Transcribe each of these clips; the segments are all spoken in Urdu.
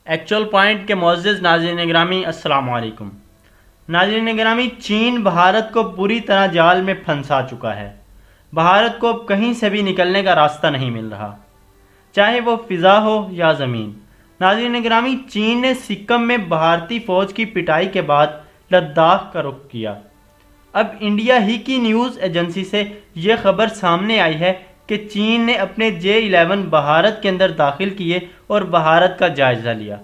ایکچول پوائنٹ کے معزز ناظرین گرامی السلام علیکم۔ ناظرین گرامی، چین بھارت کو پوری طرح جال میں پھنسا چکا ہے۔ بھارت کو اب کہیں سے بھی نکلنے کا راستہ نہیں مل رہا، چاہے وہ فضا ہو یا زمین۔ ناظرین گرامی، چین نے سکم میں بھارتی فوج کی پٹائی کے بعد لداخ کا رخ کیا۔ اب انڈیا ہی کی نیوز ایجنسی سے یہ خبر سامنے آئی ہے کہ چین نے اپنے J-11 بھارت کے اندر داخل کیے اور بھارت کا جائزہ لیا۔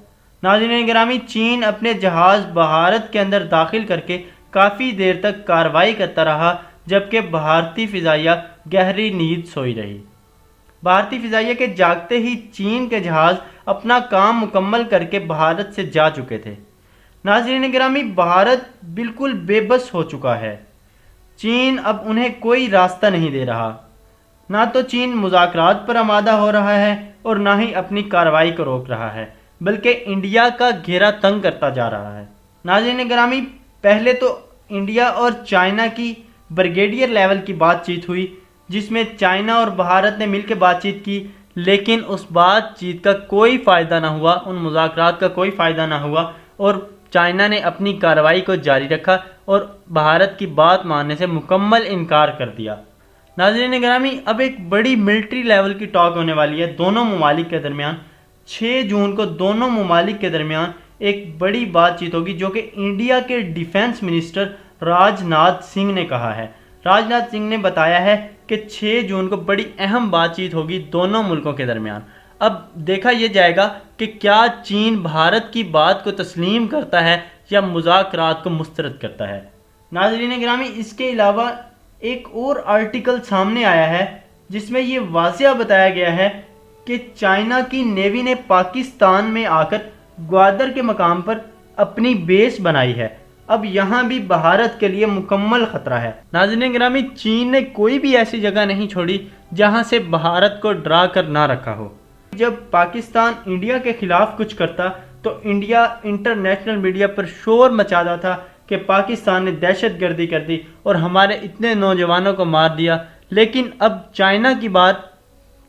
ناظرین گرامی، چین اپنے جہاز بھارت کے اندر داخل کر کے کافی دیر تک کارروائی کرتا رہا، جبکہ بھارتی فضائیہ گہری نیند سوئی رہی۔ بھارتی فضائیہ کے جاگتے ہی چین کے جہاز اپنا کام مکمل کر کے بھارت سے جا چکے تھے۔ ناظرین گرامی، بھارت بالکل بے بس ہو چکا ہے۔ چین اب انہیں کوئی راستہ نہیں دے رہا۔ نہ تو چین مذاکرات پر آمادہ ہو رہا ہے اور نہ ہی اپنی کارروائی کو روک رہا ہے، بلکہ انڈیا کا گھیرا تنگ کرتا جا رہا ہے۔ ناظرین گرامی، پہلے تو انڈیا اور چائنا کی بریگیڈیئر لیول کی بات چیت ہوئی، جس میں چائنا اور بھارت نے مل کے بات چیت کی، لیکن اس بات چیت کا کوئی فائدہ نہ ہوا، ان مذاکرات کا کوئی فائدہ نہ ہوا، اور چائنا نے اپنی کارروائی کو جاری رکھا اور بھارت کی بات ماننے سے مکمل انکار کر دیا۔ ناظرین گرامی، اب ایک بڑی ملٹری لیول کی ٹاک ہونے والی ہے دونوں ممالک کے درمیان۔ 6 جون کو دونوں ممالک کے درمیان ایک بڑی بات چیت ہوگی، جو کہ انڈیا کے ڈیفنس منسٹر راج ناتھ سنگھ نے کہا ہے۔ راج ناتھ سنگھ نے بتایا ہے کہ 6 جون کو بڑی اہم بات چیت ہوگی دونوں ملکوں کے درمیان۔ اب دیکھا یہ جائے گا کہ کیا چین بھارت کی بات کو تسلیم کرتا ہے یا مذاکرات کو مسترد کرتا ہے۔ ناظرین گرامی، اس کے علاوہ ایک اور آرٹیکل سامنے آیا ہے جس میں یہ واضح بتایا گیا ہے کہ چائنا کی نیوی نے پاکستان میں آ کر گوادر کے مقام پر اپنی بیس بنائی ہے۔ اب یہاں بھی بھارت کے لیے مکمل خطرہ ہے۔ ناظرین گرامی، چین نے کوئی بھی ایسی جگہ نہیں چھوڑی جہاں سے بھارت کو ڈرا کر نہ رکھا ہو۔ جب پاکستان انڈیا کے خلاف کچھ کرتا تو انڈیا انٹرنیشنل میڈیا پر شور مچاتا تھا کہ پاکستان نے دہشت گردی کر دی اور ہمارے اتنے نوجوانوں کو مار دیا، لیکن اب چائنا کی بات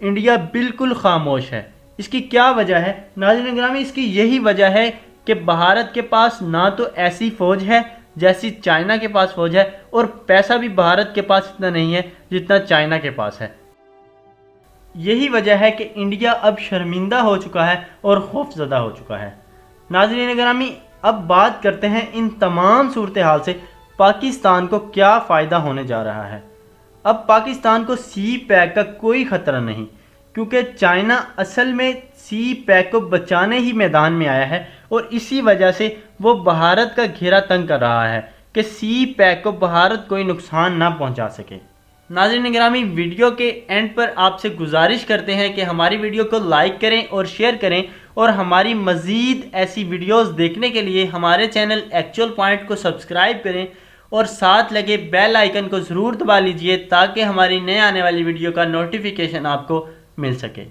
انڈیا بالکل خاموش ہے۔ اس کی کیا وجہ ہے؟ ناظرین گرامی، اس کی یہی وجہ ہے کہ بھارت کے پاس نہ تو ایسی فوج ہے جیسی چائنا کے پاس فوج ہے، اور پیسہ بھی بھارت کے پاس اتنا نہیں ہے جتنا چائنا کے پاس ہے۔ یہی وجہ ہے کہ انڈیا اب شرمندہ ہو چکا ہے اور خوف زدہ ہو چکا ہے۔ ناظرین گرامی، اب بات کرتے ہیں ان تمام صورتحال سے پاکستان کو کیا فائدہ ہونے جا رہا ہے۔ اب پاکستان کو سی پیک کا کوئی خطرہ نہیں، کیونکہ چائنا اصل میں سی پیک کو بچانے ہی میدان میں آیا ہے، اور اسی وجہ سے وہ بھارت کا گھیرا تنگ کر رہا ہے کہ سی پیک کو بھارت کوئی نقصان نہ پہنچا سکے۔ ناظرین گرامی، ویڈیو کے اینڈ پر آپ سے گزارش کرتے ہیں کہ ہماری ویڈیو کو لائک کریں اور شیئر کریں، اور ہماری مزید ایسی ویڈیوز دیکھنے کے لیے ہمارے چینل ایکچول پوائنٹ کو سبسکرائب کریں اور ساتھ لگے بیل آئیکن کو ضرور دبا لیجئے تاکہ ہماری نئے آنے والی ویڈیو کا نوٹیفیکیشن آپ کو مل سکے۔